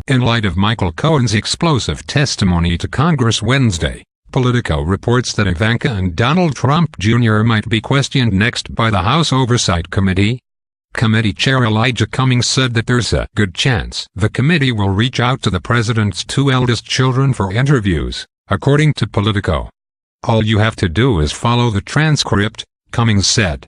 In light of Michael Cohen's explosive testimony to Congress Wednesday, Politico reports that Ivanka and Donald Trump Jr. might be questioned next by the House Oversight Committee. Committee Chair Elijah Cummings said that there's a good chance the committee will reach out to the president's two eldest children for interviews, according to Politico. "All you have to do is follow the transcript," Cummings said.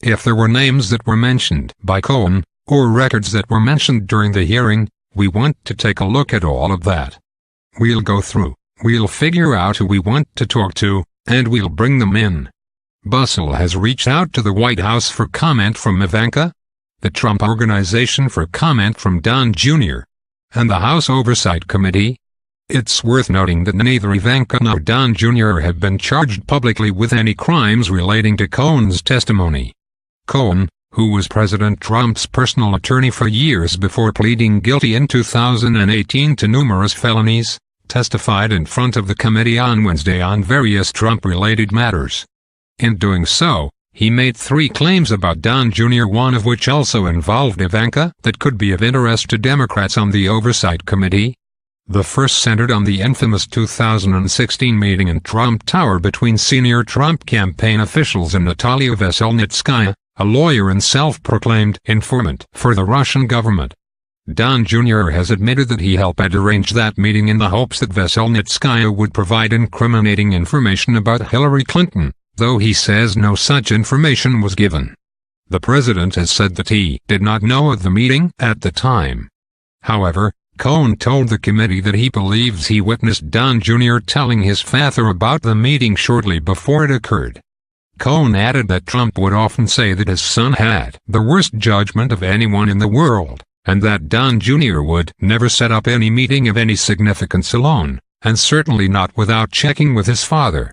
"If there were names that were mentioned by Cohen, or records that were mentioned during the hearing, we want to take a look at all of that. We'll go through, we'll figure out who we want to talk to, and we'll bring them in." Bustle has reached out to the White House for comment from Ivanka, the Trump Organization for comment from Don Jr., and the House Oversight Committee. It's worth noting that neither Ivanka nor Don Jr. have been charged publicly with any crimes relating to Cohen's testimony. Cohen, who was President Trump's personal attorney for years before pleading guilty in 2018 to numerous felonies, testified in front of the committee on Wednesday on various Trump-related matters. In doing so, he made three claims about Don Jr., one of which also involved Ivanka, that could be of interest to Democrats on the Oversight Committee. The first centered on the infamous 2016 meeting in Trump Tower between senior Trump campaign officials and Natalia Veselnitskaya, a lawyer and self-proclaimed informant for the Russian government. Don Jr. has admitted that he helped arrange that meeting in the hopes that Veselnitskaya would provide incriminating information about Hillary Clinton, though he says no such information was given. The president has said that he did not know of the meeting at the time. However, Cohen told the committee that he believes he witnessed Don Jr. telling his father about the meeting shortly before it occurred. Cohen added that Trump would often say that his son had the worst judgment of anyone in the world, and that Don Jr. would never set up any meeting of any significance alone, and certainly not without checking with his father.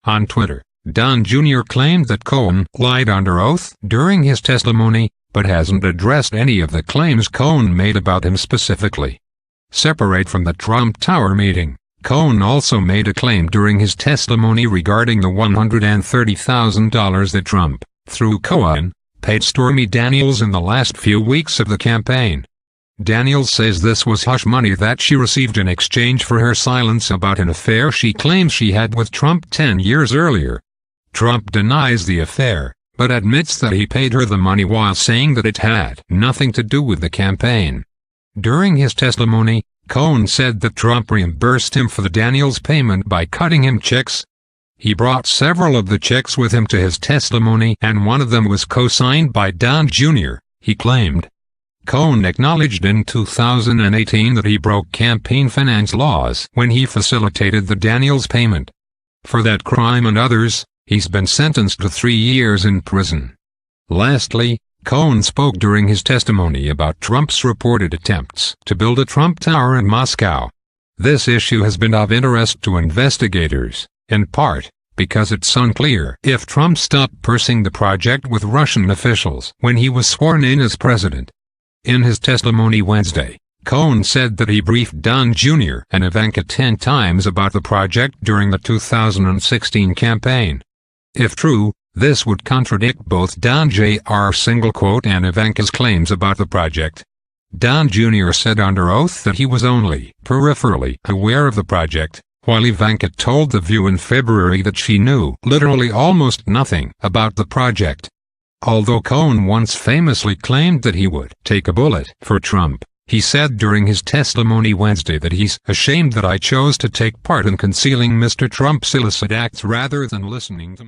On Twitter, Don Jr. claimed that Cohen lied under oath during his testimony, but hasn't addressed any of the claims Cohen made about him specifically. Separate from the Trump Tower meeting, Cohen also made a claim during his testimony regarding the $130,000 that Trump, through Cohen, paid Stormy Daniels in the last few weeks of the campaign. Daniels says this was hush money that she received in exchange for her silence about an affair she claims she had with Trump 10 years earlier. Trump denies the affair, but admits that he paid her the money while saying that it had nothing to do with the campaign. During his testimony, Cohen said that Trump reimbursed him for the Daniels payment by cutting him checks. He brought several of the checks with him to his testimony, and one of them was co-signed by Don Jr., he claimed. Cohen acknowledged in 2018 that he broke campaign finance laws when he facilitated the Daniels payment. For that crime and others, he's been sentenced to 3 years in prison. Lastly, Cohen spoke during his testimony about Trump's reported attempts to build a Trump Tower in Moscow. This issue has been of interest to investigators, in part because it's unclear if Trump stopped pursuing the project with Russian officials when he was sworn in as president. In his testimony Wednesday, Cohen said that he briefed Don Jr. and Ivanka 10 times about the project during the 2016 campaign. If true, this would contradict both Don Jr.'s single quote and Ivanka's claims about the project. Don Jr. said under oath that he was only peripherally aware of the project, while Ivanka told The View in February that she knew literally almost nothing about the project. Although Cohen once famously claimed that he would take a bullet for Trump, he said during his testimony Wednesday that he's ashamed that I chose to take part in concealing Mr. Trump's illicit acts rather than listening to